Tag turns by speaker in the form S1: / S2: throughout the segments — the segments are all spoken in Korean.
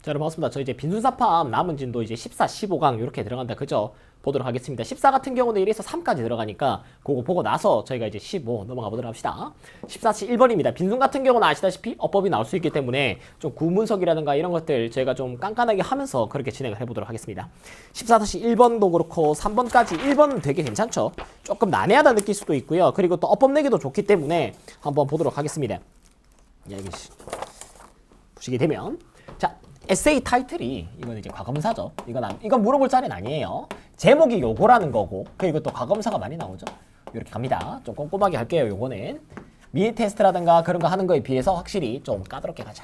S1: 자, 여러분 반갑습니다. 저 이제 빈순사팜 남은 진도 이제 14, 15강 이렇게 들어간다. 그죠? 보도록 하겠습니다. 14 같은 경우는 1에서 3까지 들어가니까 그거 보고 나서 저희가 이제 15 넘어가 보도록 합시다. 14시 1번입니다. 빈순 같은 경우는 아시다시피 어법이 나올 수 있기 때문에 좀 구문석이라든가 이런 것들 저희가 좀 깐깐하게 하면서 그렇게 진행을 해보도록 하겠습니다. 14-1번도 그렇고 3번까지 1번은 되게 괜찮죠? 조금 난해하다 느낄 수도 있고요. 그리고 또 어법 내기도 좋기 때문에 한번 보도록 하겠습니다. 여기 보시게 되면 자, 에세이 타이틀이 이건 이제 과거문사죠. 이건 물어볼 자리는 아니에요. 제목이 요거라는 거고 그리고 또 과거문사가 많이 나오죠. 이렇게 갑니다. 좀 꼼꼼하게 할게요. 요거는 미니 테스트라든가 그런 거 하는 거에 비해서 확실히 좀 까다롭게 가자.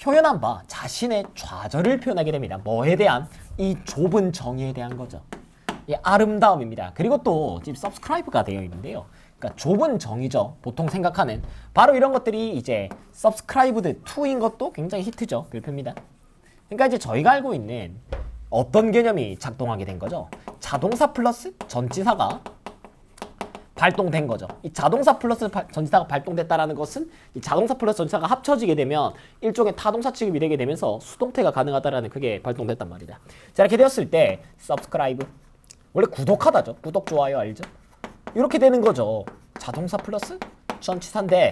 S1: 표현한 바 자신의 좌절을 표현하게 됩니다. 뭐에 대한? 이 좁은 정의에 대한 거죠. 이 아름다움입니다. 그리고 또 지금 subscribe가 되어 있는데요. 그러니까 좁은 정의죠. 보통 생각하는 바로 이런 것들이 이제 subscribed to인 것도 굉장히 히트죠. 별표입니다. 그러니까 이제 저희가 알고 있는 어떤 개념이 작동하게 된 거죠. 자동사 플러스 전치사가 발동된 거죠. 이 자동사 플러스 전치사가 발동됐다라는 것은 이 자동사 플러스 전치사가 합쳐지게 되면 일종의 타동사 취급이 되게 되면서 수동태가 가능하다라는 그게 발동됐단 말이다. 자, 이렇게 되었을 때 subscribe 원래 구독하다죠. 구독, 좋아요 알죠? 이렇게 되는 거죠. 자동사 플러스 전치사인데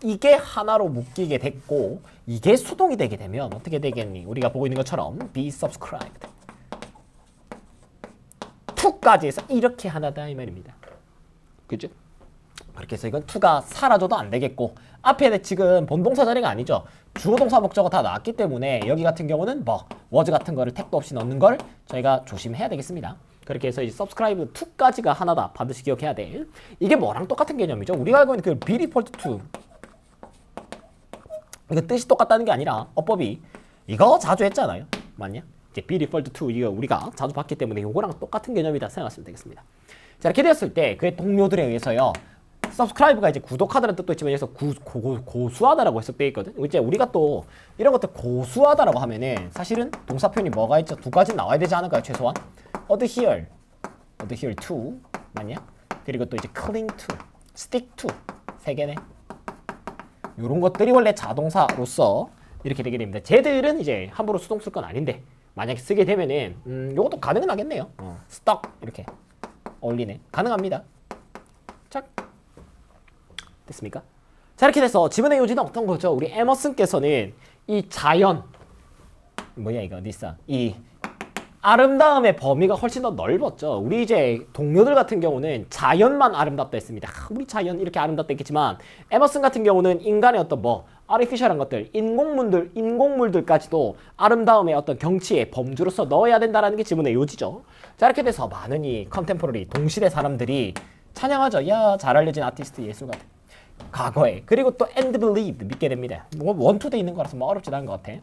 S1: 이게 하나로 묶이게 됐고 이게 수동이 되게 되면 어떻게 되겠니? 우리가 보고 있는 것처럼 be subscribed to까지 해서 이렇게 하나다 이 말입니다. 그죠? 그렇게 해서 이건 to가 사라져도 안 되겠고 앞에 지금 본동사 자리가 아니죠. 주어 동사 목적어 다 나왔기 때문에 여기 같은 경우는 뭐 was 같은 거를 택도 없이 넣는 걸 저희가 조심해야 되겠습니다. 그렇게 해서 이제 subscribe to까지가 하나다. 반드시 기억해야 돼. 이게 뭐랑 똑같은 개념이죠. 우리가 알고 있는 그 be default to 이거 뜻이 똑같다는 게 아니라 어법이 이거 자주 했잖아요. 맞냐? 이제 be default to 이거 우리가 자주 봤기 때문에 이거랑 똑같은 개념이다 생각하시면 되겠습니다. 자, 이렇게 되었을 때 그의 동료들에 의해서요. subscribe가 이제 구독하다는 뜻도 있지만 여기서 고수하다라고 해석되어 있거든. 이제 우리가 또 이런 것들 고수하다라고 하면은 사실은 동사 표현이 뭐가 있죠? 두 가지 나와야 되지 않을까요? 최소한 adhere to 맞냐? 그리고 또 이제 cling to, stick to 세 개네. 요런 것들이 원래 자동사로서 이렇게 되게 됩니다. 쟤들은 이제 함부로 수동 쓸 건 아닌데 만약에 쓰게 되면은 요것도 가능은 하겠네요. stuck 이렇게 어울리네. 가능합니다. 자, 됐습니까? 자, 이렇게 돼서 지문의 요지는 어떤 거죠? 우리 에머슨께서는 이 자연 뭐야 이거 니사 이 아름다움의 범위가 훨씬 더 넓었죠. 우리 이제 동료들 같은 경우는 자연만 아름답다 했습니다. 우리 자연 이렇게 아름답다 했겠지만 에머슨 같은 경우는 인간의 어떤 아티피셜한 것들, 인공물들까지도 아름다움의 어떤 경치의 범주로서 넣어야 된다라는 게 지문의 요지죠. 자, 이렇게 돼서 많은 이 컨템포러리 동시대 사람들이 찬양하죠. 야, 잘 알려진 아티스트 예술가. 과거에. 그리고 또 and believed 믿게 됩니다. 원투돼 있는 거라서 어렵지도 않은 것 같아.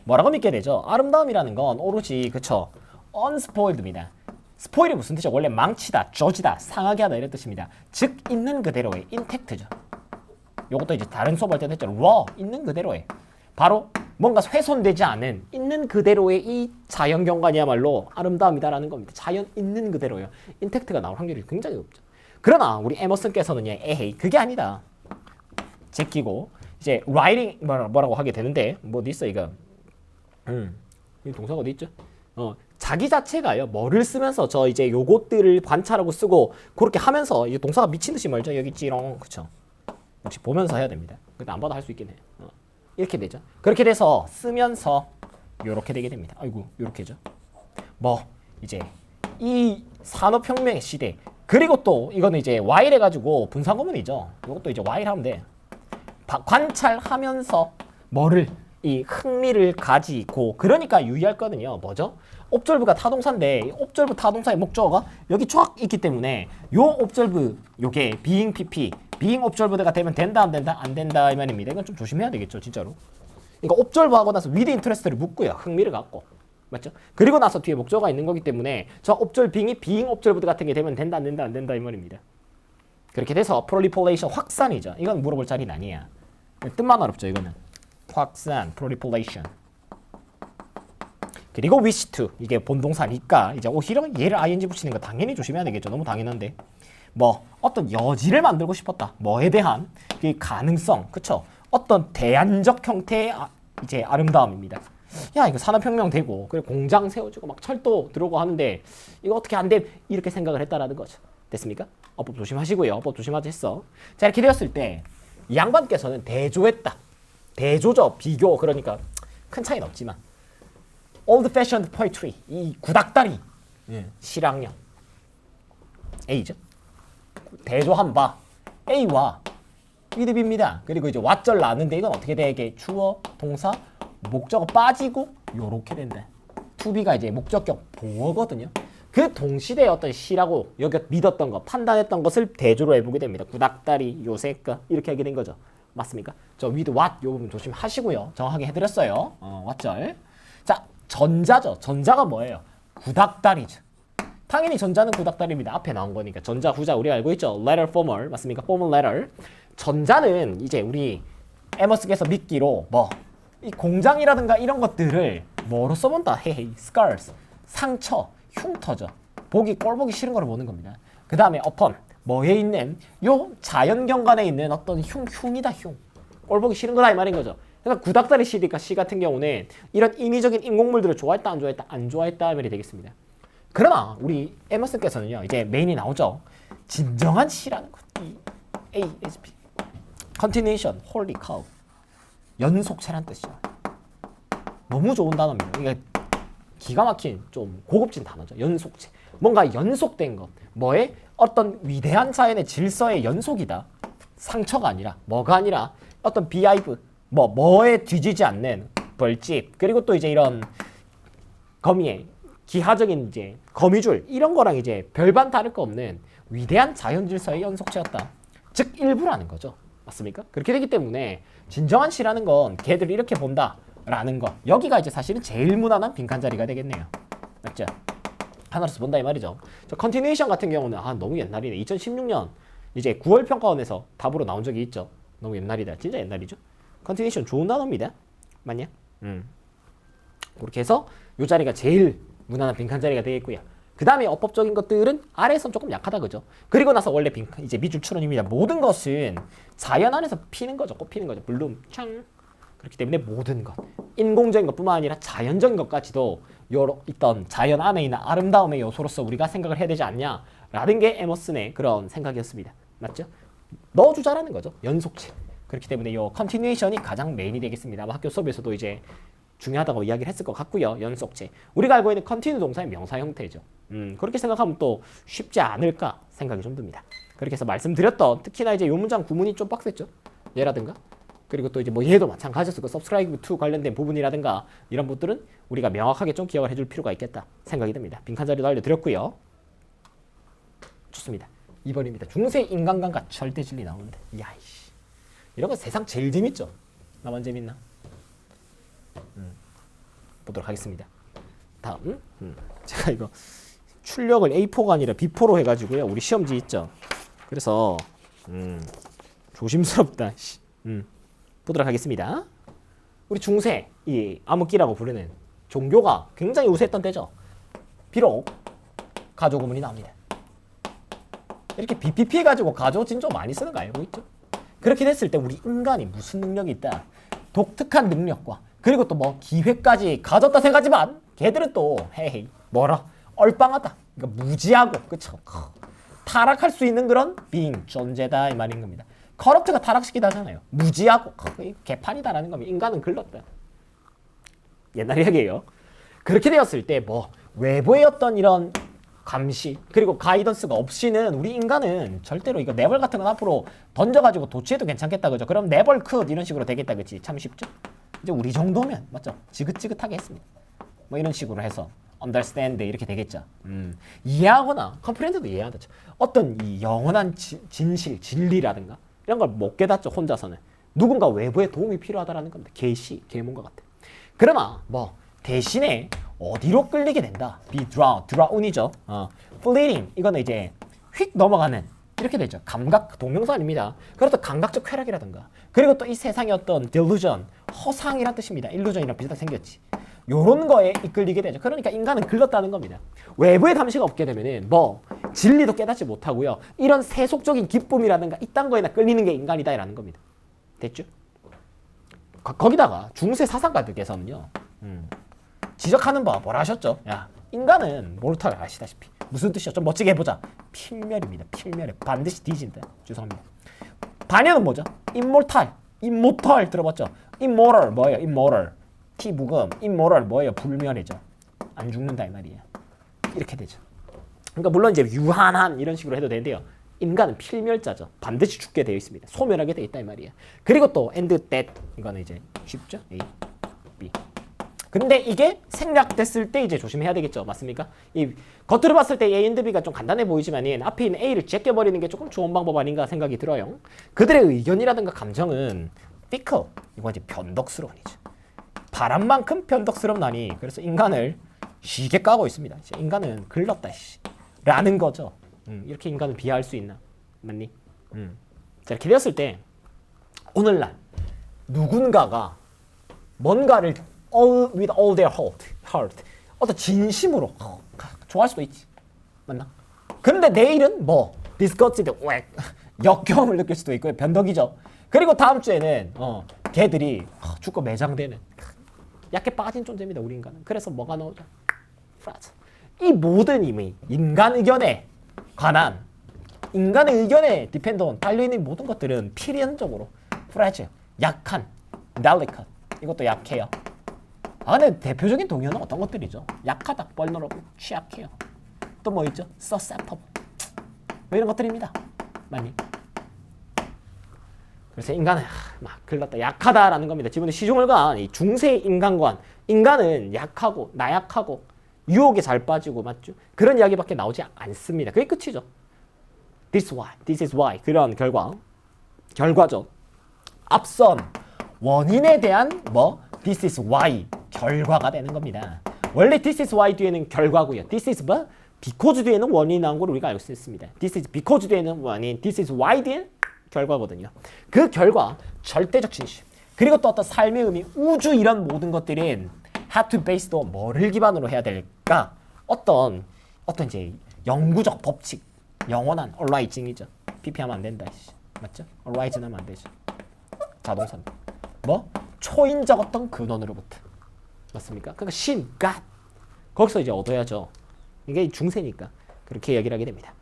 S1: 뭐라고 믿게 되죠? 아름다움이라는 건 오로지 그쵸? unspoiled입니다. 스포일이 무슨 뜻이죠? 원래 망치다, 저지다, 상하게 하다 이런 뜻입니다. 즉 있는 그대로의 intact죠. 요것도 이제 다른 수업 할 때도 했죠. raw, 있는 그대로의. 바로 뭔가 훼손되지 않은 있는 그대로의 이 자연 경관이야말로 아름다움이다라는 겁니다. 자연 있는 그대로요. intact가 나올 확률이 굉장히 높죠. 그러나 우리 에머슨께서는요. 에헤이 그게 아니다. 제끼고 이제 writing 뭐라고 하게 되는데 뭐 어디 있어 이거. 이 동사가 어디 있죠? 자기 자체가요. 뭐를 쓰면서 저 이제 요것들을 관찰하고 쓰고 그렇게 하면서 이 동사가 미친 듯이 멀죠. 여기 있지롱. 그쵸? 역시 보면서 해야 됩니다. 근데 안 봐도 할 수 있긴 해. 이렇게 되죠. 그렇게 돼서 쓰면서 요렇게 되게 됩니다. 아이고 요렇게죠. 이제 이 산업혁명의 시대 그리고 또 이거는 이제 while 해가지고 분사구문이죠. 요것도 이제 while 하면 돼. 관찰하면서 뭐를 이 흥미를 가지고 그러니까 유의할 거는요. 뭐죠? 옵절브가 타동사인데 옵절브 타동사의 목적어가 여기 쫙 있기 때문에 요 옵절브 요게 being pp being 옵절브가 되면 된다 안 된다 안 된다 이 말입니다. 이건 좀 조심해야 되겠죠 진짜로. 그러니까 옵절브 하고 나서 with interest를 묶고요. 흥미를 갖고 맞죠? 그리고 나서 뒤에 목적어가 있는 거기 때문에 저 옵절 being이 being 옵절브 같은 게 되면 된다 안 된다 안 된다 이 말입니다. 그렇게 돼서 proliferation 확산이죠. 이건 물어볼 자리는 아니야. 뜻만 어렵죠 이거는. 확산, proliferation. 그리고 wish to 이게 본동사니까 이제 오히려 얘를 ing 붙이는 거 당연히 조심해야 되겠죠. 너무 당연한데 어떤 여지를 만들고 싶었다. 뭐에 대한 그 가능성, 그쵸? 어떤 대안적 형태의 이제 아름다움입니다. 야 이거 산업혁명 되고 그리고 공장 세워지고 막 철도 들어오고 하는데 이거 어떻게 안 돼? 이렇게 생각을 했다라는 거죠. 됐습니까? 어법 조심하시고요. 어법 조심하자 했어. 자 이렇게 되었을 때 이 양반께서는 대조했다. 대조죠. 비교. 그러니까 큰 차이는 없지만 old fashioned poetry 이 구닥다리 실학력 A죠. 대조한 바 A와 위드비입니다. 그리고 이제 왓절 나는데 이건 어떻게 돼? 이게 주어, 동사, 목적어 빠지고 요렇게 된다. to be가 이제 목적격 보어거든요. 그 동시대의 어떤 시라고 믿었던 것, 판단했던 것을 대조로 해보게 됩니다. 구닥다리, 요새까 이렇게 하게 된 거죠. 맞습니까? 저 with what 요 부분 조심하시고요. 정확하게 해드렸어요. 왓절. 자, 전자죠. 전자가 뭐예요? 구닥다리죠. 당연히 전자는 구닥다리입니다. 앞에 나온 거니까. 전자, 후자 우리가 알고 있죠. letter, formal. 맞습니까? formal letter. 전자는 이제 우리 에머스께서 믿기로 뭐 이 공장이라든가 이런 것들을 뭐로 써본다? 헤헤이, scars. 상처, 흉터죠. 꼴보기 싫은 거를 보는 겁니다. 그 다음에 upon. 뭐에 있는 요 자연경관에 있는 어떤 흉이다. 꼴보기 싫은 거다 이 말인 거죠. 그러니까 구닥다리 시니까 시 같은 경우는 이런 인위적인 인공물들을 좋아했다 안 좋아했다 안 좋아했다 말이 되겠습니다. 그러나 우리 에머슨께서는요 이제 메인이 나오죠. 진정한 시라는 것. ASP continuation, holy cow 연속체란 뜻이죠. 너무 좋은 단어입니다. 이게 기가 막힌 좀 고급진 단어죠. 연속체. 뭔가 연속된 것. 뭐에? 어떤 위대한 자연의 질서의 연속이다. 상처가 아니라 뭐가 아니라 어떤 비하이브 뭐에 뒤지지 않는 벌집 그리고 또 이제 이런 거미의 기하적인 이제 거미줄 이런 거랑 이제 별반 다를 거 없는 위대한 자연 질서의 연속체였다. 즉 일부라는 거죠. 맞습니까? 그렇게 되기 때문에 진정한 시라는 건 걔들을 이렇게 본다라는 거. 여기가 이제 사실은 제일 무난한 빈칸 자리가 되겠네요. 맞죠? 하나로서 본다 이 말이죠. 저 컨티뉴에이션 같은 경우는 너무 옛날이네. 2016년 이제 9월 평가원에서 답으로 나온 적이 있죠. 너무 옛날이다. 진짜 옛날이죠. 컨티뉴에이션 좋은 단어입니다. 맞냐? 그렇게 해서 이 자리가 제일 무난한 빈칸 자리가 되겠고요. 그 다음에 어법적인 것들은 아래에선 조금 약하다 그죠? 그리고 나서 원래 빈칸 이제 밑줄 추론입니다. 모든 것은 자연 안에서 피는 거죠. 꽃피는 거죠. 블룸 창. 그렇기 때문에 모든 것 인공적인 것뿐만 아니라 자연적인 것까지도 요런 있던 자연 안에 있는 아름다움의 요소로서 우리가 생각을 해야 되지 않냐라는 게 에머슨의 그런 생각이었습니다. 맞죠? 넣어주자라는 거죠. 연속체. 그렇기 때문에 요 컨티뉴에이션이 가장 메인이 되겠습니다. 아마 학교 수업에서도 이제 중요하다고 이야기를 했을 것 같고요. 연속체. 우리가 알고 있는 컨티뉴 동사의 명사 형태죠. 그렇게 생각하면 또 쉽지 않을까 생각이 좀 듭니다. 그렇게 해서 말씀드렸던 특히나 이제 요 문장 구문이 좀 빡셌죠. 얘라든가 그리고 또 이제 뭐 얘도 마찬가지였을 거 subscribe to 관련된 부분이라든가 이런 것들은 우리가 명확하게 좀 기억을 해줄 필요가 있겠다 생각이 듭니다. 빈칸 자리도 알려드렸고요. 좋습니다. 2번입니다. 중세 인간관과 절대 진리 나오는데 야이씨 이런 거 세상 제일 재밌죠. 나만 재밌나? 보도록 하겠습니다. 다음 제가 이거 출력을 A4가 아니라 B4로 해가지고요. 우리 시험지 있죠. 그래서 조심스럽다. 보도록 하겠습니다. 우리 중세 이 암흑기라고 부르는 종교가 굉장히 우세했던 때죠. 비록 가조 구문이 나옵니다. 이렇게 BPP 해가지고 가조 진조 많이 쓰는 거 알고 있죠? 그렇게 됐을 때 우리 인간이 무슨 능력이 있다. 독특한 능력과 그리고 또 뭐 기회까지 가졌다 생각하지만 걔들은 또 헤이 뭐라 얼빵하다. 그러니까 무지하고 그쵸? 타락할 수 있는 그런 being 존재다 이 말인 겁니다. 커럽트가 타락시키다 하잖아요. 무지하고 개판이다라는 겁니다. 인간은 글렀다. 옛날 이야기예요. 그렇게 되었을 때 뭐 외부의 어떤 이런 감시 그리고 가이던스가 없이는 우리 인간은 절대로 이거 네벌 같은 건 앞으로 던져가지고 도취해도 괜찮겠다 그죠? 그럼 네벌 컷 이런 식으로 되겠다 그치? 참 쉽죠? 이제 우리 정도면 맞죠? 지긋지긋하게 했습니다. 뭐 이런 식으로 해서 understand 이렇게 되겠죠. 이해하거나 comprehnd도 이해한다. 어떤 이 영원한 진실, 진리라든가 이런 걸 못 깨닫죠. 혼자서는. 누군가 외부의 도움이 필요하다라는 겁니다. 계시, 계몽과 같아. 그러나 뭐 대신에 어디로 끌리게 된다. be drown이죠. fleeting 이거는 이제 휙 넘어가는 이렇게 되죠. 감각 동명사 아닙니다. 그렇다 감각적 쾌락이라든가 그리고 또 이 세상의 어떤 delusion 허상이란 뜻입니다. illusion이랑 비슷하게 생겼지. 요런 거에 이끌리게 되죠. 그러니까 인간은 글렀다는 겁니다. 외부의 감시가 없게 되면은 뭐 진리도 깨닫지 못하고요. 이런 세속적인 기쁨이라든가 이딴 거에나 끌리는 게 인간이다라는 겁니다. 됐죠? 거기다가 중세 사상가들께서는요. 지적하는 바 뭐라 하셨죠? 야, 인간은 모르탈 아시다시피 무슨 뜻이야? 좀 멋지게 해보자. 필멸입니다. 필멸에 반드시 뒤진다. 죄송합니다. 반연은 뭐죠? 임몰탈. 임모탈 들어봤죠? immoral 뭐예요? immoral. T 묵음. immoral 뭐예요? 불멸이죠. 안 죽는다 이 말이에요. 이렇게 되죠. 그러니까 물론 이제 유한한 이런 식으로 해도 되는데요. 인간은 필멸자죠. 반드시 죽게 되어 있습니다. 소멸하게 되어 있다 이 말이에요. 그리고 또 end death 이거는 이제 쉽죠? A, B. 근데 이게 생략됐을 때 이제 조심해야 되겠죠. 맞습니까? 이 겉으로 봤을 때 A and B가 좀 간단해 보이지만은 앞에 있는 A를 제껴버리는 게 조금 좋은 방법 아닌가 생각이 들어요. 그들의 의견이라든가 감정은 fickle, 이거 이제 변덕스러운이죠. 바람만큼 변덕스럽나니 그래서 인간을 시게 까고 있습니다. 인간은 글렀다 라는 거죠. 이렇게 인간을 비하할 수 있나? 맞니? 자, 이렇게 되었을 때 오늘날 누군가가 뭔가를 with all their heart 어떤 진심으로 좋아할 수도 있지. 맞나? 근데 내일은 뭐 disgusted, 역겨움을 느낄 수도 있고요. 변덕이죠. 그리고 다음 주에는 걔들이 죽고 매장되는 약해 빠진 존재입니다. 우리 인간은. 그래서 뭐가 나오죠? 프라즈. 이 모든 이미 인간 의견에 관한 인간의 의견에 디펜드온 달려있는 모든 것들은 필연적으로 프라즈, 약한, delicate. 이것도 약해요. 근데 대표적인 동요는 어떤 것들이죠? 약하다, vulnerable, 취약해요. 또 뭐 있죠? susceptible. 뭐 이런 것들입니다. 맞니? 그래서 인간은 막 글렀다, 약하다라는 겁니다. 지금은 시중을 간 이 중세 인간관, 인간은 약하고 나약하고 유혹에 잘 빠지고 맞죠? 그런 이야기밖에 나오지 않습니다. 그게 끝이죠. This is why 그런 결과죠. 앞선 원인에 대한 This is why 결과가 되는 겁니다. 원래 this is why 뒤에는 결과고요. This is because 뒤에는 원인이 나온 걸 우리가 알고 있습니다. This is because 뒤에는 원인, this is why 뒤에는 결과거든요. 그 결과, 절대적 진실. 그리고 또 어떤 삶의 의미, 우주 이런 모든 것들은 have to base 또 뭐를 기반으로 해야 될까? 어떤 이제 영구적 법칙, 영원한 어라이징이죠. PP하면 안 된다. 맞죠? 어라이징 하면 안 되죠. 자동차. 초인적 어떤 근원으로부터. 맞습니까? 그러니까 신, God. 거기서 이제 얻어야죠. 이게 중세니까 그렇게 이야기를 하게 됩니다.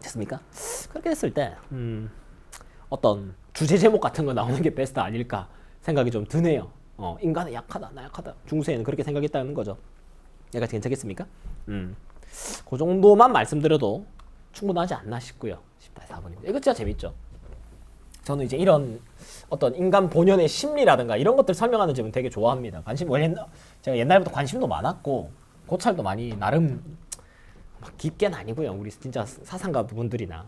S1: 됐습니까? 그렇게 됐을 때 어떤 주제 제목 같은 거 나오는 게 베스트 아닐까 생각이 좀 드네요. 인간은 약하다, 나약하다. 중세에는 그렇게 생각했다는 거죠. 얘가 괜찮겠습니까? 그 정도만 말씀드려도 충분하지 않나 싶고요. 10-4번입니다. 이거 진짜 재밌죠? 저는 이제 이런 어떤 인간 본연의 심리라든가 이런 것들 설명하는 점은 되게 좋아합니다. 제가 옛날부터 관심도 많았고 고찰도 많이 나름 막 깊게는 아니고요. 우리 진짜 사상가 분들이나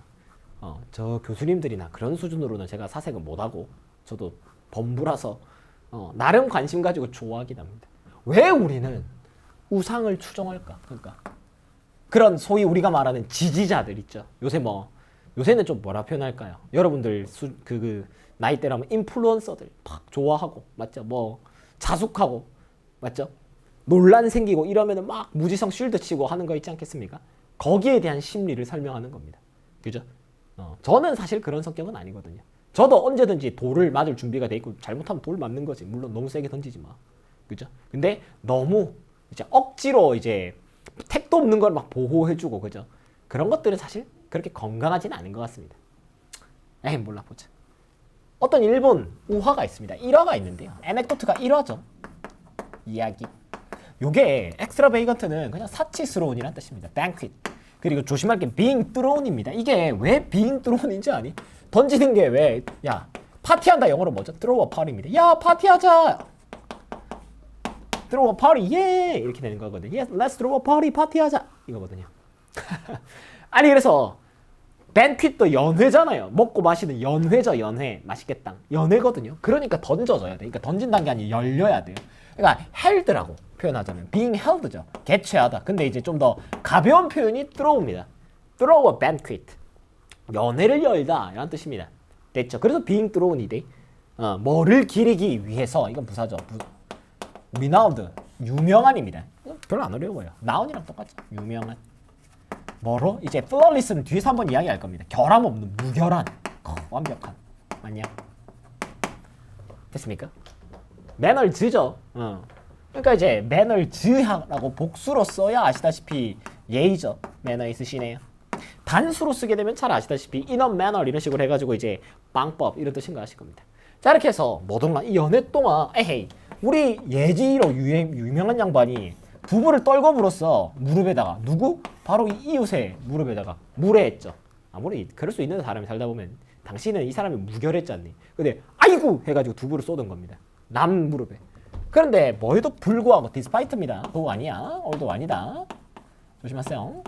S1: 저 교수님들이나 그런 수준으로는 제가 사색은 못하고 저도 범부라서 나름 관심 가지고 좋아하긴 합니다. 왜 우리는 우상을 추종할까? 그러니까 그런 소위 우리가 말하는 지지자들 있죠. 요새는 좀 뭐라 표현할까요? 여러분들 나이대라면 인플루언서들 막 좋아하고 맞죠? 자숙하고 맞죠? 논란 생기고 이러면은 막 무지성 쉴드 치고 하는 거 있지 않겠습니까? 거기에 대한 심리를 설명하는 겁니다. 그죠? 저는 사실 그런 성격은 아니거든요. 저도 언제든지 돌을 맞을 준비가 돼 있고 잘못하면 돌 맞는 거지. 물론 너무 세게 던지지 마. 그죠? 근데 너무 이제 억지로 이제 택도 없는 걸 막 보호해주고 그죠? 그런 것들은 사실 그렇게 건강하지는 않은 것 같습니다. 몰라 보자. 어떤 일본 우화가 있습니다. 일화가 있는데요. 에넥도트가 1화죠. 이야기. 요게 엑스트라베이건트는 그냥 사치스러운이란 뜻입니다. banquet. 그리고 조심할 게 being thrown입니다. 이게 왜 being thrown인지 아니? 던지는 게 왜? 야, 파티한다 영어로 뭐죠? throw a party입니다. 야, 파티하자. throw a party, 예! 이렇게 되는 거거든요. Yes, let's throw a party, 파티하자. 이거거든요. 아니 그래서 banquet도 연회잖아요. 먹고 마시는 연회죠. 연회. 맛있겠다. 연회거든요. 그러니까 던져져야 돼. 그러니까 던진다는 게 아니라 열려야 돼요. 그러니까 held라고 표현하자면 being held죠. 개최하다. 근데 이제 좀 더 가벼운 표현이 throw입니다. throw a banquet. 연회를 열다 이런 뜻입니다. 됐죠. 그래서 being thrown이 돼. 뭐를 기리기 위해서 이건 부사죠. renowned. 유명한입니다. 별로 안 어려워요. noun이랑 똑같죠. 유명한. 뭐로? 이제 flawless는 뒤에서 한번 이야기할 겁니다. 결함 없는, 무결한, 완벽한. 맞냐? 됐습니까? 매너즈죠. 그러니까 이제 매너즈라고 복수로 써야 아시다시피 예의죠. 매너 있으시네요. 단수로 쓰게 되면 잘 아시다시피 인원 매너 이런 식으로 해가지고 이제 빵법 이런 뜻인 거 아실 겁니다. 자 이렇게 해서 뭐동안 이 연애 동안 에헤이 우리 예지로 유명한 양반이 두부를 떨궈 불었어. 무릎에다가 누구? 바로 이 이웃의 무릎에다가 무례했죠. 아무리 그럴 수 있는 사람이 살다 보면 당신은 이 사람이 무결했잖니. 근데 아이고 해가지고 두부를 쏟은 겁니다. 남 무릎에. 그런데 뭐에도 불구하고 디스파이트입니다. 그거 아니야. 올도 아니다. 조심하세요.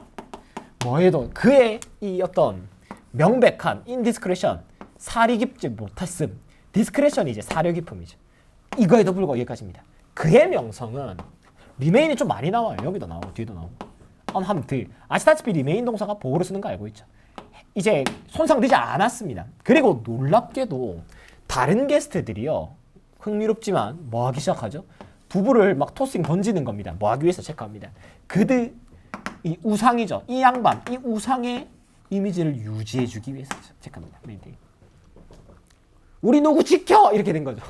S1: 뭐에도 그의 이 어떤 명백한 인디스크레션 사리 깊지 못했음. 디스크레션이 이제 사려 깊음이죠. 이거에도 불구하고 여기까지입니다. 그의 명성은 리메인이 좀 많이 나와요. 여기도 나오고 뒤도 나오고. 한번 아시다시피 리메인 동사가 보호를 쓰는 거 알고 있죠. 이제 손상되지 않았습니다. 그리고 놀랍게도 다른 게스트들이요. 흥미롭지만 뭐 하기 시작하죠? 두부를 막 토싱 던지는 겁니다. 뭐 하기 위해서 체크합니다. 그들 이 우상이죠. 이 양반, 이 우상의 이미지를 유지해주기 위해서 체크합니다. 메인테인. 우리 누구 지켜! 이렇게 된 거죠.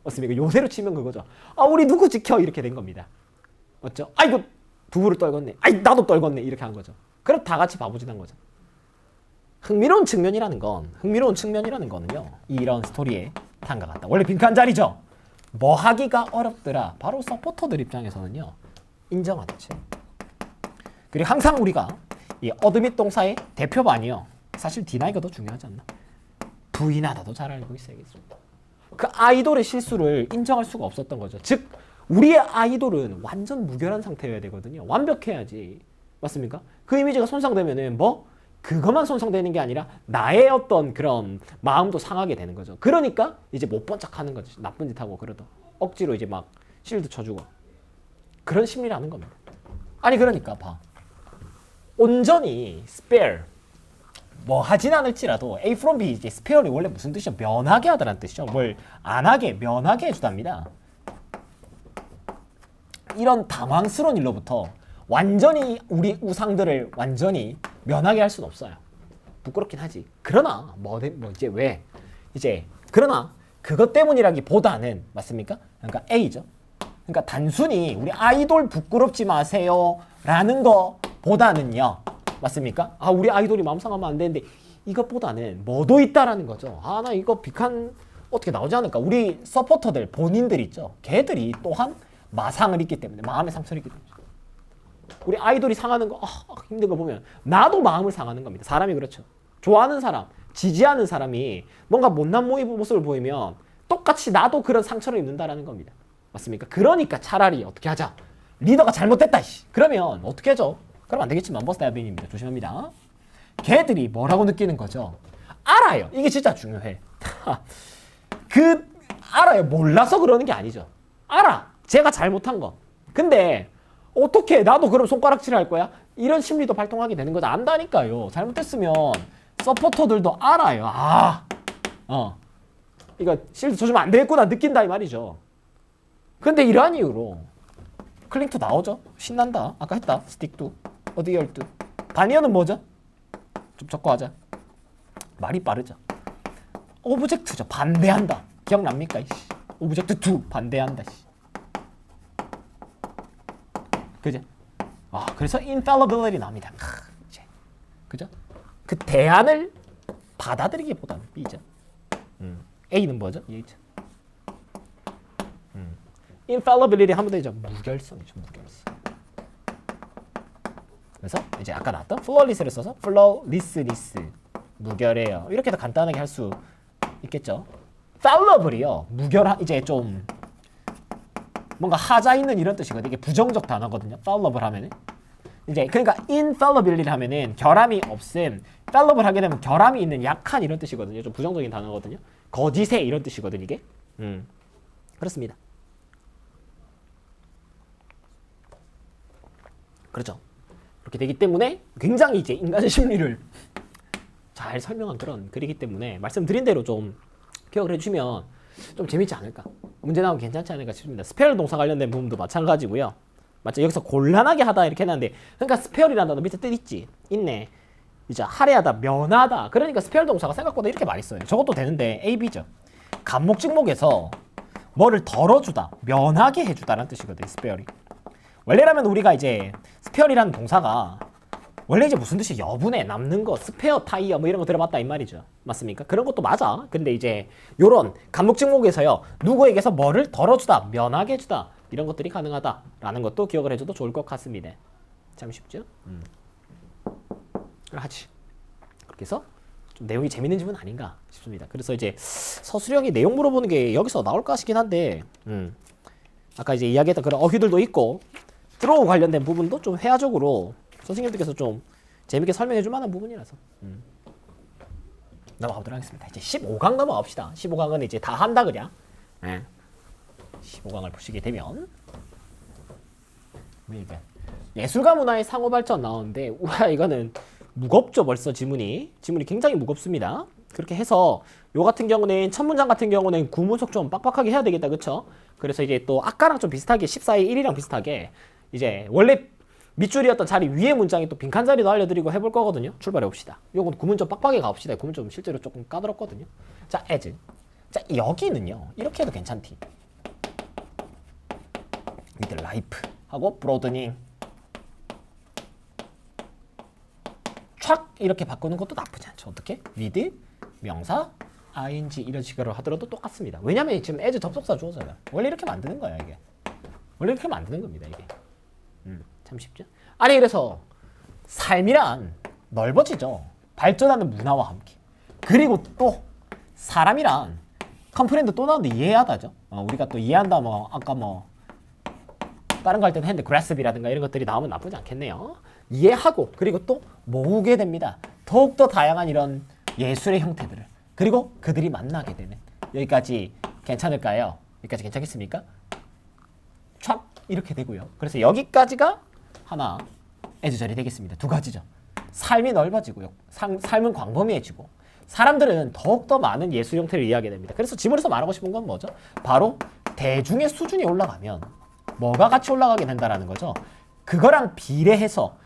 S1: 맞습니까? 요새로 치면 그거죠. 아, 우리 누구 지켜! 이렇게 된 겁니다. 맞죠? 아이고, 두부를 떨궜네. 아이, 나도 떨궜네. 이렇게 한 거죠. 그럼 다 같이 바보짓 한 거죠. 흥미로운 측면이라는 거는요. 이런 스토리에 탄것 같다. 원래 빈칸 자리죠. 뭐 하기가 어렵더라. 바로 서포터들 입장에서는요. 인정하듯이. 그리고 항상 우리가 이 어드밋 동사의 대표반이요. 사실 디나이가 더 중요하지 않나. 부인하다도 잘 알고 있어야겠습니다. 그 아이돌의 실수를 인정할 수가 없었던 거죠. 즉 우리의 아이돌은 완전 무결한 상태여야 되거든요. 완벽해야지. 맞습니까? 그 이미지가 손상되면은 뭐 그것만 손상되는 게 아니라 나의 어떤 그런 마음도 상하게 되는 거죠. 그러니까 이제 못 본 척하는 거죠. 나쁜 짓 하고 그러도 억지로 이제 막 실드 쳐주고 그런 심리라는 겁니다. 아니 그러니까 봐. 온전히 spare 뭐 하진 않을지라도 A from B 이제 spare이 원래 무슨 뜻이죠? 면하게 하다라는 뜻이죠. 뭘 안 하게 면하게 해주답니다. 이런 당황스러운 일로부터 완전히 우리 우상들을 완전히 면하게 할 수는 없어요. 부끄럽긴 하지. 그러나 이제 왜 이제 그러나 그것 때문이라기보다는 맞습니까? 그러니까 A죠. 그러니까 단순히 우리 아이돌 부끄럽지 마세요라는 거보다는요. 맞습니까? 아 우리 아이돌이 마음 상하면 안 되는데 이것보다는 뭐도 있다라는 거죠. 아 나 이거 비칸 어떻게 나오지 않을까? 우리 서포터들 본인들 있죠. 걔들이 또한 마상을 입기 때문에 마음의 상처를 입기 때문에 우리 아이돌이 상하는 거 힘든 거 보면 나도 마음을 상하는 겁니다. 사람이 그렇죠. 좋아하는 사람, 지지하는 사람이 뭔가 못난 모습을 보이면 똑같이 나도 그런 상처를 입는다라는 겁니다. 맞습니까? 그러니까 차라리 어떻게 하자. 리더가 잘못됐다. 그러면 어떻게 하죠? 그럼 안 되겠지만 버스다이빙입니다. 조심합니다. 걔들이 뭐라고 느끼는 거죠? 알아요. 이게 진짜 중요해. 알아요. 몰라서 그러는 게 아니죠. 알아. 제가 잘못한 거. 근데 어떻게 나도 그럼 손가락질 할 거야? 이런 심리도 발동하게 되는 거죠. 안다니까요. 잘못했으면 서포터들도 알아요. 이거 실드 쳐주면 안 되겠구나 느낀다 이 말이죠. 근데 이러한 이유로 클링2 나오죠. 신난다. 아까 했다. 스틱2 어디 열두 바니어는 뭐죠? 좀 적고 하자. 말이 빠르죠. 오브젝트죠. 반대한다. 기억납니까? 오브젝트 2 반대한다. 그죠? 그래서 infallibility 나옵니다. 그죠? 그 대안을 받아들이기보다는 B죠. A는 뭐죠? A죠. infallibility 하면 되죠. 무결성이죠. 무결성. 그래서 이제 아까 나왔던 flawless를 써서 flawlessness 무결해요. 이렇게 더 간단하게 할 수 있겠죠. fallible이요. 이제 좀 뭔가 하자 있는 이런 뜻이거든요. 이게 부정적 단어거든요. fallible 하면은 이제 그러니까 infallibility 하면은 결함이 없음. fallible 하게 되면 결함이 있는 약한 이런 뜻이거든요. 좀 부정적인 단어거든요. 거짓의 이런 뜻이거든요. 이게 그렇습니다. 그렇죠. 그렇게 되기 때문에 굉장히 이제 인간의 심리를 잘 설명한 그런 글이기 때문에 말씀드린 대로 좀 기억을 해주시면 좀 재밌지 않을까? 문제 나오면 괜찮지 않을까 싶습니다. 스페어 동사 관련된 부분도 마찬가지고요. 맞죠? 여기서 곤란하게 하다 이렇게 해놨는데 그러니까 스페어이라는 단어 밑에 뜻 있지? 있네. 이제 할애하다, 면하다. 그러니까 스페어 동사가 생각보다 이렇게 많이 써요. 저것도 되는데 A, B죠. 간목직목에서 뭐를 덜어주다, 면하게 해주다라는 뜻이거든요. 스페어리. 원래라면 우리가 이제 스페어리라는 동사가 원래 이제 무슨 뜻이 여분에 남는 거, 스페어 타이어 뭐 이런 거 들어봤다 이 말이죠. 맞습니까? 그런 것도 맞아. 근데 이제 요런 간목직목에서요. 누구에게서 뭐를 덜어주다, 면하게 해주다 이런 것들이 가능하다라는 것도 기억을 해줘도 좋을 것 같습니다. 참 쉽죠? 하지. 그렇게 해서 좀 내용이 재밌는 집은 아닌가 싶습니다. 그래서 이제 서술형이 내용 물어보는 게 여기서 나올까 싶긴 한데 아까 이제 이야기했던 그런 어휘들도 있고 드로우 관련된 부분도 좀 회화적으로 선생님들께서 좀 재밌게 설명해 줄 만한 부분이라서 넘어가보도록 하겠습니다. 이제 15강 넘어갑시다. 15강은 이제 다 한다 그냥. 15강을 보시게 되면 예술과 문화의 상호 발전 나오는데 우와 이거는 무겁죠. 벌써 지문이 굉장히 무겁습니다. 그렇게 해서 요 같은 경우는 첫 문장 같은 경우는 구문속 좀 빡빡하게 해야 되겠다. 그쵸? 그래서 이제 또 아까랑 좀 비슷하게 14의 1이랑 비슷하게 이제 원래 밑줄이었던 자리 위에 문장이 또 빈칸 자리도 알려드리고 해볼 거거든요. 출발해 봅시다. 요건 구문 좀 빡빡하게 가봅시다. 구문 좀 실제로 조금 까다롭거든요. 자, as. 자, 여기는요. 이렇게 해도 괜찮디. with life 하고 broadening. 촥 이렇게 바꾸는 것도 나쁘지 않죠. 어떻게? with 명사 ing 이런 식으로 하더라도 똑같습니다. 왜냐면 지금 as 접속사 주어져요. 원래 이렇게 만드는 거야 이게. 원래 이렇게 만드는 겁니다 이게. 참 쉽죠? 아니 그래서 삶이란 넓어지죠. 발전하는 문화와 함께. 그리고 또 사람이란 컴프렌드 또 나오는데 이해하다죠. 우리가 또 이해한다 뭐 아까 뭐 다른 거 할 때는 했는데 그래스비라든가 이런 것들이 나오면 나쁘지 않겠네요. 이해하고 그리고 또 모으게 됩니다. 더욱더 다양한 이런 예술의 형태들을. 그리고 그들이 만나게 되는. 여기까지 괜찮을까요? 여기까지 괜찮겠습니까? 촥 이렇게 되고요. 그래서 여기까지가 하나 애주절이 되겠습니다. 두 가지죠. 삶이 넓어지고요. 삶은 광범위해지고 사람들은 더욱더 많은 예술 형태를 이해하게 됩니다. 그래서 지문에서 말하고 싶은 건 뭐죠? 바로 대중의 수준이 올라가면 뭐가 같이 올라가게 된다라는 거죠. 그거랑 비례해서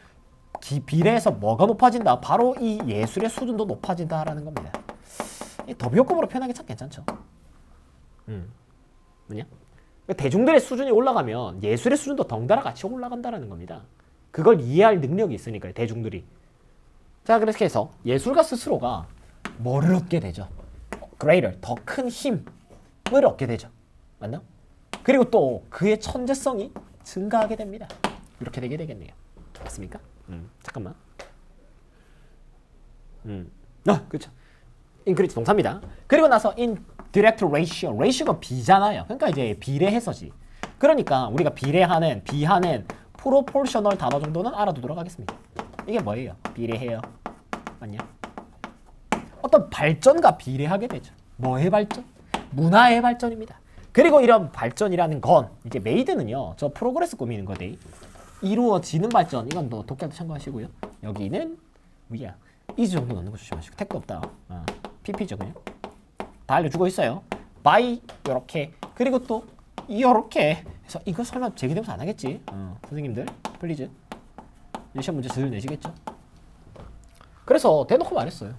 S1: 뭐가 높아진다? 바로 이 예술의 수준도 높아진다라는 겁니다. 더비호흡으로 표현하기 참 괜찮죠. 뭐냐? 대중들의 수준이 올라가면 예술의 수준도 덩달아 같이 올라간다는 겁니다. 그걸 이해할 능력이 있으니까요. 대중들이. 자 그렇게 해서 예술가 스스로가 뭐를 얻게 되죠? greater, 더 큰 힘을 얻게 되죠. 맞나? 그리고 또 그의 천재성이 증가하게 됩니다. 이렇게 되게 되겠네요. 맞습니까? 잠깐만. 그렇죠. increase 동사입니다. 그리고 나서 in direct ratio. ratio가 비잖아요. 그러니까 이제 비례해서지. 그러니까 우리가 비례하는, 비하는 proportional 단어 정도는 알아두도록 하겠습니다. 이게 뭐예요? 비례해요. 맞냐? 어떤 발전과 비례하게 되죠. 뭐의 발전? 문화의 발전입니다. 그리고 이런 발전이라는 건 이제 메이드는요. 저 프로그레스 꾸미는 거대. 이루어지는 발전. 이건 또 독자도 참고하시고요. 여기는 위야. is 정도 넣는 거 조심하시고. 택도 없다. pp죠 그냥. 다 알려주고 있어요. by 요렇게. 그리고 또 요렇게 해서 이거 설마 제기되면서 안 하겠지? 선생님들 플리즈. 시험 문제 슬 내시겠죠? 그래서 대놓고 말했어요.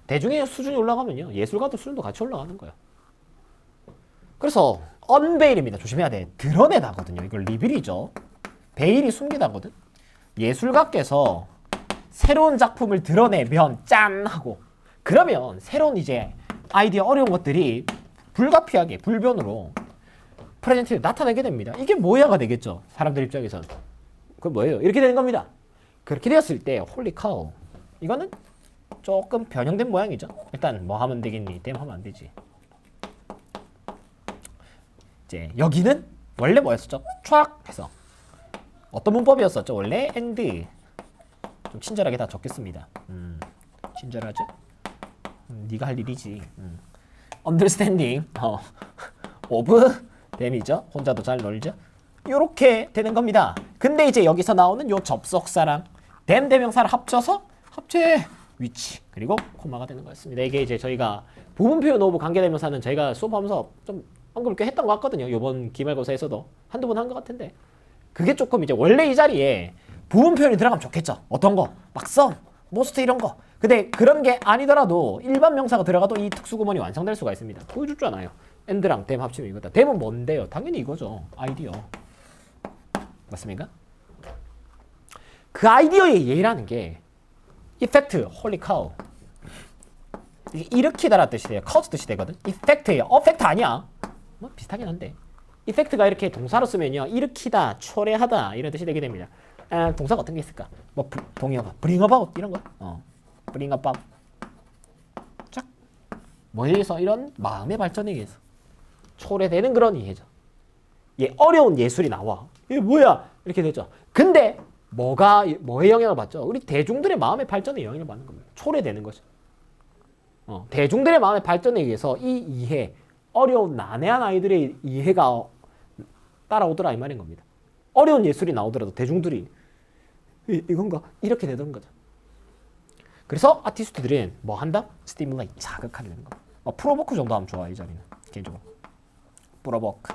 S1: 대중의 수준이 올라가면요. 예술가들 수준도 같이 올라가는 거예요. 그래서 언베일입니다. 조심해야 돼. 드러내다거든요. 이걸 리빌이죠. 베일이 숨기다거든. 예술가께서 새로운 작품을 드러내면 짠 하고 그러면 새로운 이제 아이디어 어려운 것들이 불가피하게 불변으로 프레젠트에 나타나게 됩니다. 이게 뭐야가 되겠죠. 사람들 입장에서는. 그건 뭐예요? 이렇게 되는 겁니다. 그렇게 되었을 때 홀리 카우 이거는 조금 변형된 모양이죠. 일단 뭐 하면 되겠니? 댐 하면 안 되지. 이제 여기는 원래 뭐였었죠? 촥 해서 어떤 문법이었었죠? 원래 and 좀 친절하게 다 적겠습니다. 친절하죠? 네가 할 일이지. understanding of them이죠. 혼자도 잘 놀죠. 요렇게 되는 겁니다. 근데 이제 여기서 나오는 요 접속사랑 them 대명사를 합쳐서 합체 위치 그리고 코마가 되는 거였습니다. 이게 이제 저희가 부분 표현 오브 관계대명사는 저희가 수업하면서 좀 언급을 꽤 했던 것 같거든요. 이번 기말고사에서도 한두 번 한 것 같은데 그게 조금 이제 원래 이 자리에 부분 표현이 들어가면 좋겠죠. 어떤 거? 막 some, most 이런 거. 근데 그런 게 아니더라도 일반 명사가 들어가도 이 특수구문이 완성될 수가 있습니다. 보여줬잖아요. and랑 them 합치면 이거다. them은 뭔데요? 당연히 이거죠. 아이디어. 맞습니까? 그 아이디어의 예라는 게 effect, holy cow. 일으키다라는 뜻이 돼요. cause 뜻이 되거든. effect예요. effect 아니야. 뭐 비슷하긴 한데. effect가 이렇게 동사로 쓰면요. 일으키다, 초래하다 이런 뜻이 되게 됩니다. 동사가 어떤 게 있을까? 뭐 동의어가 bring about 이런 거. bring about. 쫙. 뭐에 의해서 이런 마음의 발전에 의해서 초래되는 그런 이해죠. 어려운 예술이 나와. 이게 뭐야? 이렇게 되죠. 근데 뭐에 영향을 받죠? 우리 대중들의 마음의 발전에 영향을 받는 겁니다. 초래되는 거죠. 대중들의 마음의 발전에 의해서 이 이해, 어려운 난해한 아이들의 이해가 따라오더라 이 말인 겁니다. 어려운 예술이 나오더라도 대중들이 이건가? 이렇게 되는 거죠. 그래서 아티스트들은 뭐 한다? 스티뮬레이트, 자극하게 되는 거. 프로보크 정도 하면 좋아 이 자리는 개인적으로. 프로보크.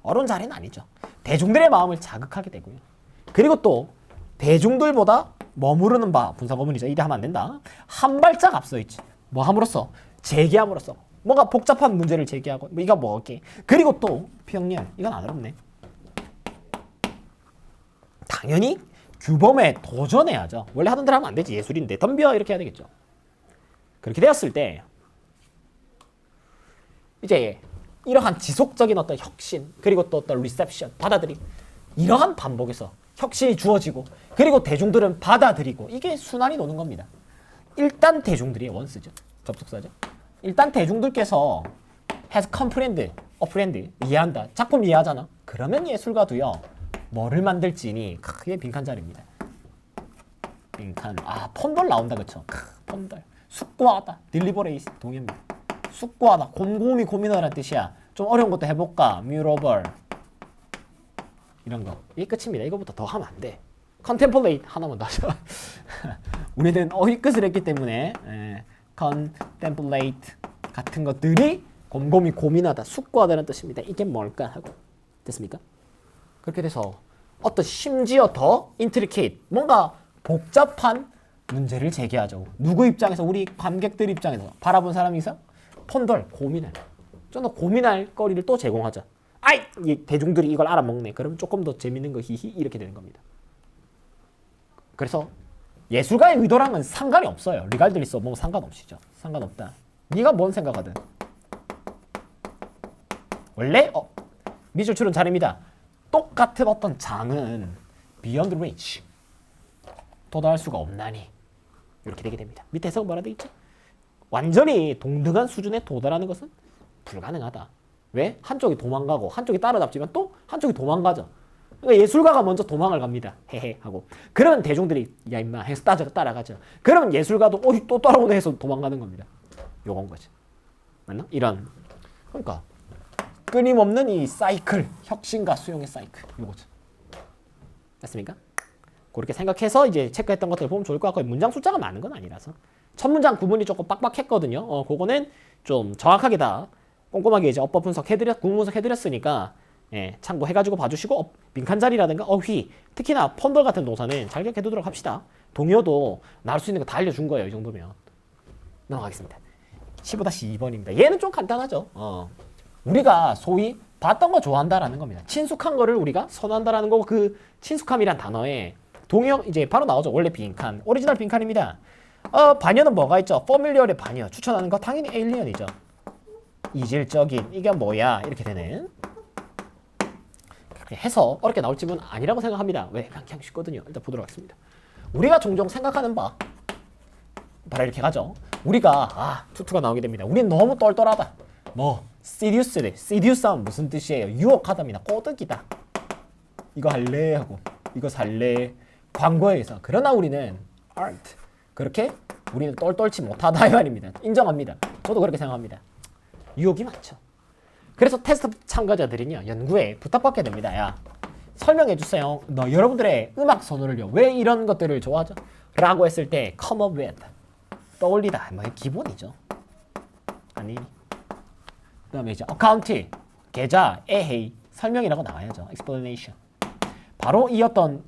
S1: 어려운 자리는 아니죠. 대중들의 마음을 자극하게 되고요. 그리고 또 대중들보다 머무르는 바 분사구문이죠. 이래 하면 안 된다. 한 발짝 앞서 있지. 뭐 함으로써? 제기함으로써. 뭔가 복잡한 문제를 제기하고 이거 뭐게. 그리고 또 평열. 이건 안 어렵네. 당연히 규범에 도전해야죠. 원래 하던 대로 하면 안 되지. 예술인데 덤벼 이렇게 해야 되겠죠. 그렇게 되었을 때 이제 이러한 지속적인 어떤 혁신 그리고 또 어떤 리셉션 받아들임 이러한 반복에서 혁신이 주어지고 그리고 대중들은 받아들이고 이게 순환이 도는 겁니다. 일단 대중들이 원스죠. 접속사죠. 일단 대중들께서 has comprehend, apprehend 이해한다. 작품 이해하잖아. 그러면 예술가도요. 뭐를 만들지니 크게 빈칸 자리입니다. 빈칸. 폰덜 나온다 그쵸? 폰덜. 숙고하다. 딜리버레이스 동의합니다. 숙고하다. 곰곰이 고민하라는 뜻이야. 좀 어려운 것도 해볼까? 뮤러벌 이런 거. 이게 끝입니다. 이거부터 더 하면 안 돼. 컨템플레이트 하나만 더 하자. 우리는 어휘끝을 했기 때문에 컨템플레이트 같은 것들이 곰곰이 고민하다, 숙고하다는 뜻입니다. 이게 뭘까 하고. 됐습니까? 그렇게 돼서 어떤 심지어 더 인트리케이트 뭔가 복잡한 문제를 제기하죠. 누구 입장에서? 우리 관객들 입장에서 바라본 사람 이상 폰덜 고민할 좀 더 고민할 거리를 또 제공하자. 이 대중들이 이걸 알아먹네. 그러면 조금 더 재밌는 거 히히 이렇게 되는 겁니다. 그래서 예술가의 의도랑은 상관이 없어요. 리갈들리서 뭐 상관없이죠. 상관없다. 네가 뭔 생각하든. 원래 미술 출은 잘입니다. 똑같은 어떤 장은 beyond reach 도달할 수가 없나니 이렇게 되게 됩니다. 밑에 해석은 뭐라 되어 있죠? 완전히 동등한 수준에 도달하는 것은 불가능하다. 왜? 한쪽이 도망가고 한쪽이 따라잡지만 또 한쪽이 도망가죠. 그러니까 예술가가 먼저 도망을 갑니다. 헤헤 하고. 그러면 대중들이 야 임마 해서 따라가죠. 그러면 예술가도 또 따라오네 해서 도망가는 겁니다. 요건 거지. 맞나? 이런. 그러니까 끊임없는 이 사이클, 혁신과 수용의 사이클. 요거죠. 됐습니까? 그렇게 생각해서 이제 체크했던 것들 보면 좋을 것 같고 문장 숫자가 많은 건 아니라서 첫 문장 구문이 조금 빡빡했거든요. 그거는 좀 정확하게 다 꼼꼼하게 이제 어법 구문 분석 해드렸으니까 참고해가지고 봐주시고 빈칸 자리라든가 어휘 특히나 펀덜 같은 동사는 잘 기억해두도록 합시다. 동의어도 나올 수 있는 거 다 알려준 거예요. 이 정도면 넘어가겠습니다. 15-2번입니다. 얘는 좀 간단하죠. 우리가 소위 봤던 거 좋아한다라는 겁니다. 친숙한 거를 우리가 선호한다라는 거고 그 친숙함이란 단어에 동의어 이제 바로 나오죠. 원래 빈칸 오리지널 빈칸입니다. 반여는 뭐가 있죠? 퍼밀리얼의 반여 추천하는 거 당연히 에일리언이죠. 이질적인 이게 뭐야 이렇게 되는 그렇게 해서 어렵게 나올 질문 아니라고 생각합니다. 왜? 그냥 쉽거든요. 일단 보도록 하겠습니다. 우리가 종종 생각하는 바 바로 이렇게 가죠. 우리가 투투가 나오게 됩니다. 우린 너무 똘똘하다. 뭐 seduce래. seduce 하면 무슨 뜻이에요? 유혹하다입니다. 꼬드기다. 이거 할래 하고 이거 살래. 광고에 의해서. 그러나 우리는 art 그렇게 우리는 똘똘치 못하다 이 말입니다. 인정합니다. 저도 그렇게 생각합니다. 유혹이 많죠. 그래서 테스트 참가자들은요 연구에 부탁받게 됩니다. 야 설명해 주세요. 여러분들의 음악 선호를요 왜 이런 것들을 좋아하죠? 라고 했을 때 come up with 떠올리다 뭐 기본이죠. 아니 그다음에 이제 account 계좌 에헤이 설명이라고 나와야죠. explanation 바로 이 어떤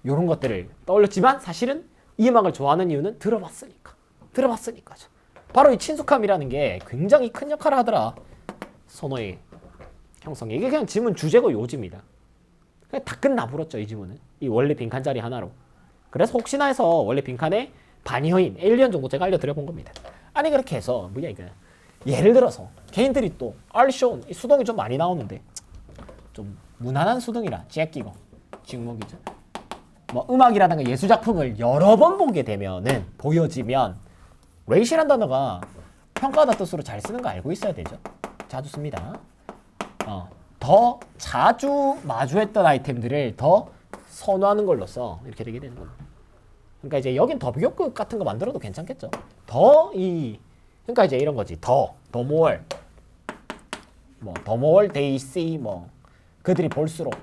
S1: 요런 것들을 떠올렸지만 사실은 이 음악을 좋아하는 이유는 들어봤으니까 들어봤으니까죠. 바로 이 친숙함이라는 게 굉장히 큰 역할을 하더라. 선어의 형성에. 이게 그냥 지문 주제고 요지입니다. 그냥 다 끝나버렸죠, 이 지문은. 이 원래 빈칸 자리 하나로. 그래서 혹시나 해서 원래 빈칸에 반이어인 에일리언 정도 제가 알려드려 본 겁니다. 아니 그렇게 해서 뭐야 이거. 예를 들어서 개인들이 또 알쇼온 이 수동이 좀 많이 나오는데 좀 무난한 수동이라 째끼고 직목이죠. 뭐 음악이라든가 예술작품을 여러 번 보게 되면은 보여지면 레이시란 단어가 평가하다 뜻으로 잘 쓰는 거 알고 있어야 되죠. 자주 씁니다. 더 자주 마주했던 아이템들을 더 선호하는 걸로써 이렇게 되게 되는 겁니다. 그러니까 이제 여긴 더 비교급 같은 거 만들어도 괜찮겠죠. 그러니까 이제 이런 거지. 더 more, 더 more they see, 그들이 볼수록.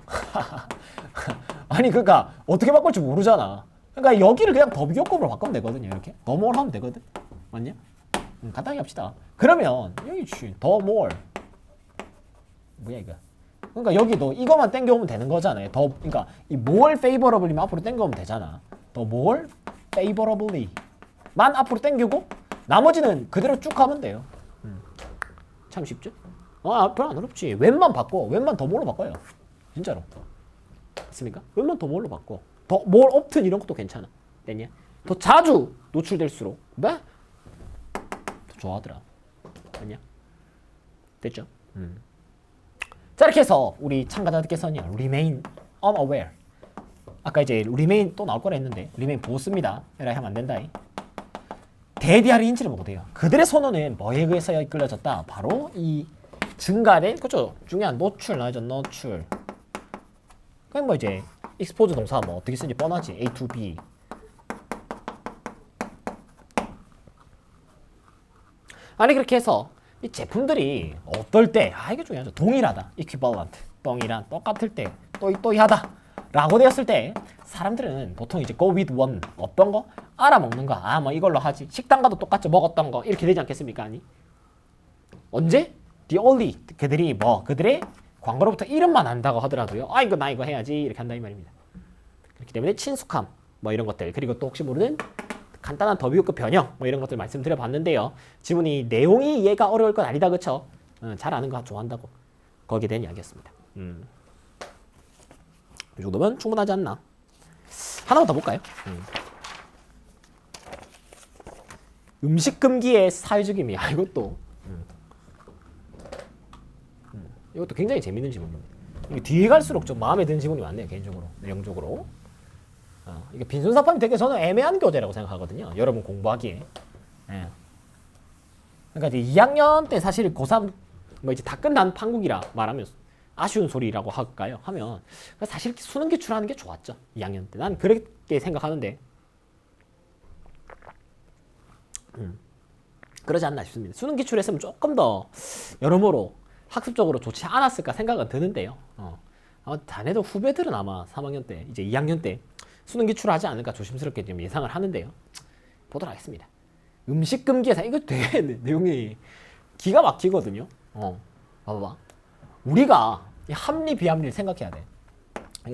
S1: 아니 그러니까 어떻게 바꿀지 모르잖아. 그러니까 여기를 그냥 더 비교급으로 바꾸면 되거든요. 이렇게 더 more 하면 되거든. 맞냐? 간단히 합시다. 그러면 여기 더 more 뭐야 이거? 그러니까 여기도 이거만 땡겨오면 되는 거잖아요. 그러니까 이 more favorably만 앞으로 땡겨오면 되잖아. 더 more favorably만 앞으로 땡기고 나머지는 그대로 쭉 하면 돼요. 참 쉽죠? 별로 안 어렵지. 웬만 바꿔. 웬만 더 more로 바꿔요. 진짜로. 맞습니까? 웬만 더 more로 바꿔. 더 more often 이런 것도 괜찮아. 됐냐? 더 자주 노출될수록 더 좋아하더라. 됐냐? 됐죠? 자 이렇게 해서 우리 참가자들께서는 remain unaware 아까 이제 remain 또 나올 거라 했는데 remain 보습니다. 이라 하면 안 된다. 대디아를 인지를 못해요. 그들의 선호는 뭐에 의해서 이끌려졌다. 바로 이 증가된 그죠? 중요한 노출 나죠. 노출. 그냥 뭐 이제 expose 동사 뭐 어떻게 쓰는지 뻔하지. A to B. 아니 그렇게 해서 이 제품들이 어떨 때 이게 중요하죠. 동일하다. equivalent. 동일한 똑같을 때 또이하다. 라고 되었을 때 사람들은 보통 이제 go with one 어떤 거? 알아먹는 거. 뭐 이걸로 하지. 식당 가도 똑같이 먹었던 거 이렇게 되지 않겠습니까? 아니 언제? the only 그들이 그들의 광고로부터 이름만 안다고 하더라도요. 이거 나 이거 해야지 이렇게 한다 이 말입니다. 그렇기 때문에 친숙함 이런 것들 그리고 또 혹시 모르는 간단한 더 비교급 변형 이런 것들 말씀드려 봤는데요. 지문이 내용이 이해가 어려울 건 아니다 그쵸? 잘 아는 거 좋아한다고 거기에 대한 이야기였습니다. 이 정도면 충분하지 않나? 하나만 더 볼까요? 음식 금기의 사회적임이 이것도 굉장히 재밌는 지문입니다. 이게 뒤에 갈수록 좀 마음에 드는 지문이 많네요. 개인적으로 내용적으로. 이게 빈손사판이 되게 저는 애매한 교재라고 생각하거든요. 여러분 공부하기에. 그러니까 이제 2학년 때 사실 고3 이제 다 끝난 판국이라 말하면 아쉬운 소리라고 할까요? 하면 사실 수능 기출하는 게 좋았죠. 2학년 때. 난 그렇게 생각하는데 그러지 않나 싶습니다. 수능 기출했으면 조금 더 여러모로 학습적으로 좋지 않았을까 생각은 드는데요. 아마 자네도 후배들은 아마 3학년 때 이제 2학년 때 수능 기출을 하지 않을까 조심스럽게 좀 예상을 하는데요. 보도록 하겠습니다. 음식 금기에서 이거 되게 내용이 기가 막히거든요. 봐봐. 우리가 합리 비합리를 생각해야 돼.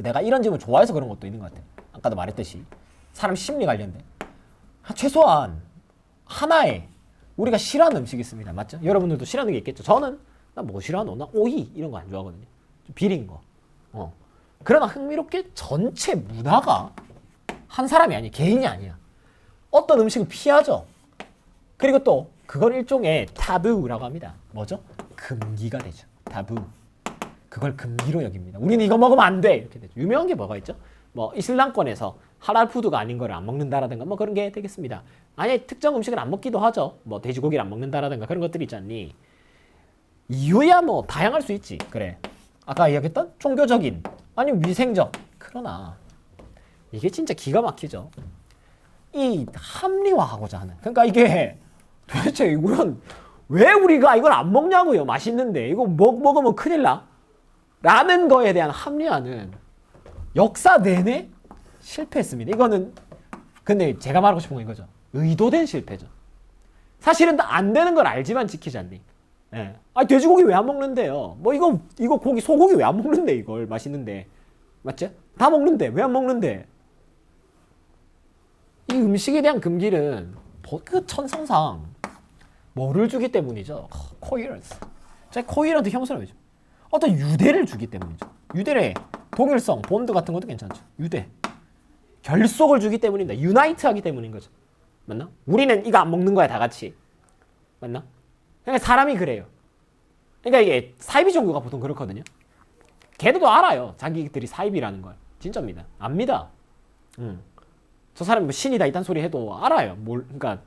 S1: 내가 이런 질문 좋아해서 그런 것도 있는 것 같아. 아까도 말했듯이 사람 심리 관련된 최소한 하나의 우리가 싫어하는 음식이 있습니다. 맞죠? 여러분들도 싫어하는 게 있겠죠. 저는 나 뭐 싫어하노? 나 오이 이런 거 안 좋아하거든요. 좀 비린 거. 그러나 흥미롭게 전체 문화가 한 사람이 아니 개인이 아니야. 어떤 음식을 피하죠. 그리고 또 그걸 일종의 타부라고 합니다. 뭐죠? 금기가 되죠. 타부. 그걸 금기로 여깁니다. 우리는 이거 먹으면 안 돼. 이렇게 되죠. 유명한 게 뭐가 있죠? 이슬람권에서 할랄 푸드가 아닌 거를 안 먹는다라든가 그런 게 되겠습니다. 아니 특정 음식을 안 먹기도 하죠. 돼지고기를 안 먹는다라든가 그런 것들이 있지 않니? 이유야 다양할 수 있지. 그래. 아까 이야기했던 종교적인 아니면 위생적. 그러나 이게 진짜 기가 막히죠. 이 합리화하고자 하는. 그러니까 이게 도대체 이건 왜 우리가 이걸 안 먹냐고요. 맛있는데 이거 먹으면 큰일 나. 라는 거에 대한 합리화는 역사 내내 실패했습니다. 이거는 근데 제가 말하고 싶은 건 이거죠. 의도된 실패죠. 사실은 안 되는 걸 알지만 지키지 않니. 돼지고기 왜 안 먹는데요? 이거 고기 소고기 왜 안 먹는데 이걸 맛있는데 맞지? 다 먹는데 왜 안 먹는데? 이 음식에 대한 금기는 그 천성상 뭐를 주기 때문이죠? coherence. 자, coherent 형수는 왜죠? 어떤 유대를 주기 때문이죠. 유대의 동일성, 본드 같은 것도 괜찮죠. 유대. 결속을 주기 때문입니다. 유나이트 하기 때문인 거죠. 맞나? 우리는 이거 안 먹는 거야, 다 같이. 맞나? 그러니까 사람이 그래요. 그러니까 이게 사이비 종교가 보통 그렇거든요. 걔들도 알아요. 자기들이 사이비라는 걸. 진짜입니다. 압니다. 저 사람이 뭐 신이다 이딴 소리 해도 알아요. 그러니까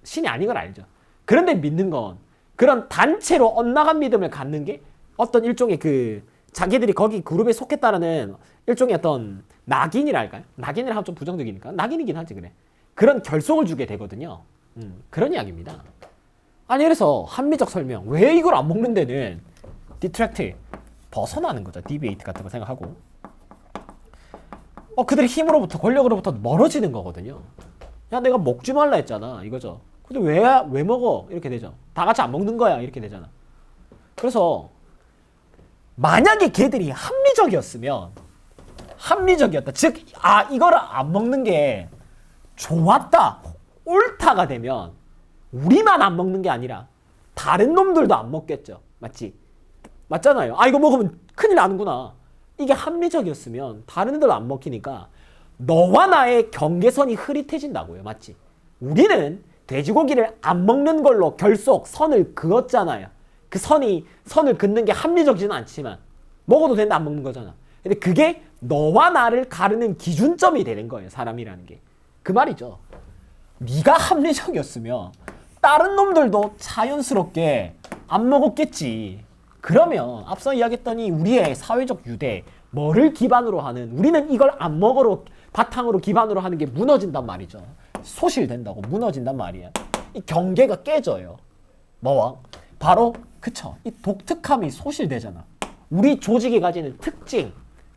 S1: 신이 아닌 걸 알죠. 그런데 믿는 건 그런 단체로 엇나간 믿음을 갖는 게 어떤 일종의 그 자기들이 거기 그룹에 속했다라는 일종의 어떤 낙인이랄까요? 낙인이라 하면 좀 부정적이니까 낙인이긴 하지 그래. 그런 결속을 주게 되거든요. 그런 이야기입니다. 아니 그래서 합리적 설명 왜 이걸 안 먹는 데는 디트랙트 벗어나는 거죠. 디베이트 같은 거 생각하고 그들이 힘으로부터 권력으로부터 멀어지는 거거든요. 야 내가 먹지 말라 했잖아 이거죠. 근데 왜 먹어? 이렇게 되죠. 다 같이 안 먹는 거야 이렇게 되잖아. 그래서 만약에 걔들이 합리적이었다. 즉 이거를 안 먹는 게 좋았다, 옳다가 되면 우리만 안 먹는 게 아니라 다른 놈들도 안 먹겠죠. 맞지? 맞잖아요. 이거 먹으면 큰일 나는구나. 이게 합리적이었으면 다른 애들 안 먹히니까 너와 나의 경계선이 흐릿해진다고요. 맞지? 우리는 돼지고기를 안 먹는 걸로 선을 그었잖아요. 그 선을 긋는 게 합리적이지는 않지만 먹어도 된다 안 먹는 거잖아. 근데 그게 너와 나를 가르는 기준점이 되는 거예요. 사람이라는 게. 그 말이죠. 네가 합리적이었으면 다른 놈들도 자연스럽게 안 먹었겠지. 그러면 앞서 이야기했더니 우리의 사회적 유대 뭐를 기반으로 하는 우리는 이걸 안 먹으러 바탕으로 기반으로 하는 게 무너진단 말이죠. 소실된다고 무너진단 말이야. 이 경계가 깨져요. 뭐와? 바로 그쵸. 이 독특함이 소실되잖아. 우리 조직이 가지는 특징,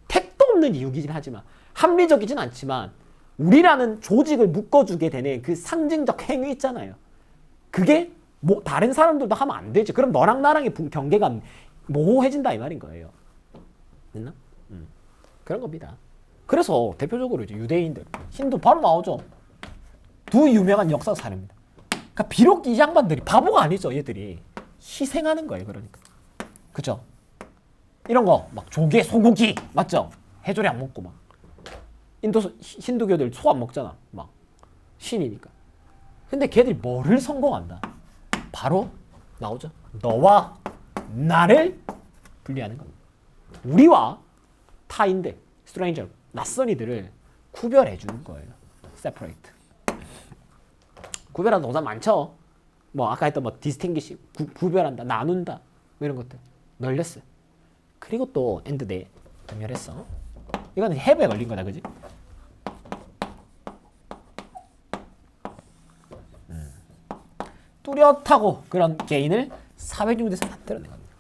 S1: 택도 없는 이유이긴 하지만 합리적이진 않지만 우리라는 조직을 묶어주게 되는 그 상징적 행위 있잖아요. 그게 뭐 다른 사람들도 하면 안 되지. 그럼 너랑 나랑의 경계가 모호해진다 이 말인 거예요. 됐나? 그런 겁니다. 그래서 대표적으로 이제 유대인들, 힌두 바로 나오죠. 두 유명한 역사 사례입니다. 그러니까 비록 이 양반들이 바보가 아니죠. 얘들이 희생하는 거예요. 그러니까 그죠? 이런 거 막 조개, 소고기 맞죠? 해조리 안 먹고 막 힌두교들 소 안 먹잖아. 막 신이니까. 근데 걔들이 뭐를 성공한다? 바로 나오죠. 너와 나를 분리하는 겁니다. 우리와 타인들, 스트레인저, 낯선이들을 구별해 주는 거예요. separate. 구별하는 동사 많죠. 뭐 아까 했던 뭐 distinguish, 구별한다, 나눈다, 뭐 이런 것들. 널렸어. 그리고 또 end 돼. 연결했어. 이거는 have에 걸린 거다, 그지? 뚜렷하고 그런 개인을 사회중에서 만들어낸 겁니다.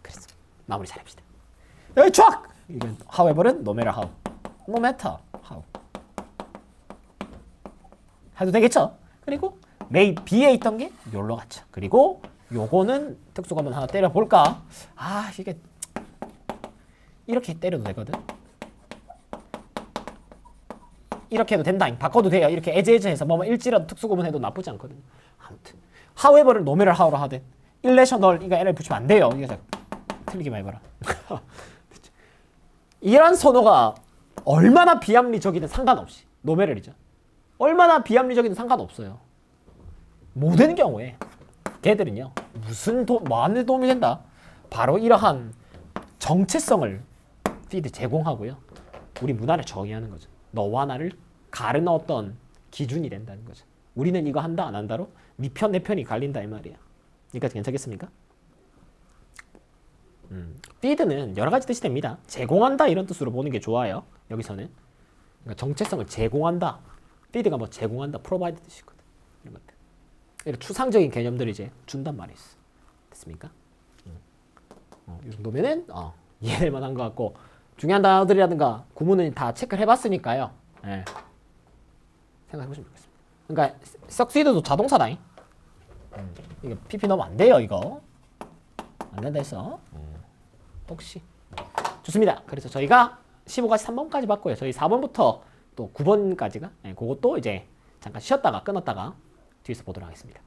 S1: 그래서 마무리 잘합시다. 여기 쫙! 이건 however는 no matter how, no matter how 해도 되겠죠? 그리고 may be에 있던 게 여기로 갔죠. 그리고 요거는 특수관문 하나 때려볼까? 이게 이렇게 때려도 되거든. 이렇게 해도 된다. 바꿔도 돼요. 이렇게 에즈에즈해서 뭐 일지라도 특수구문 해도 나쁘지 않거든요. 아무튼 however를 no matter how로 하든 irrational 이거 n을 붙이면 안 돼요. 이거 틀리기만 해봐라. 이런 선호가 얼마나 비합리적이든 상관없이 no matter이죠. 얼마나 비합리적이든 상관없어요. 모든 경우에 걔들은요 뭐하는 도움이 된다? 바로 이러한 정체성을 피드 제공하고요. 우리 문화를 정의하는 거죠. 너와 나를 가르는 어떤 기준이 된다는 거죠. 우리는 이거 한다 안 한다로 네 편 내 편이 갈린다 이 말이야. 여기까지 괜찮겠습니까? feed는 여러 가지 뜻이 됩니다. 제공한다 이런 뜻으로 보는 게 좋아요. 여기서는 그러니까 정체성을 제공한다. feed가 뭐 제공한다, provide 뜻이거든. 이런 것들. 이런 추상적인 개념들을 이제 준단 말이 있어. 됐습니까? 이 정도면은 이해될 만한 것 같고 중요한 단어들이라든가 구문은 다 체크를 해봤으니까요. 네. 생각해보시면 좋겠습니다. 그러니까 succeed도 자동사다잉. 이거 PP 넣으면 안 돼요. 이거 안 된다 했어. 혹시 좋습니다. 그래서 저희가 15까지 3번까지 봤고요. 저희 4번부터 또 9번까지가 그것도 이제 잠깐 쉬었다가 끊었다가 뒤에서 보도록 하겠습니다.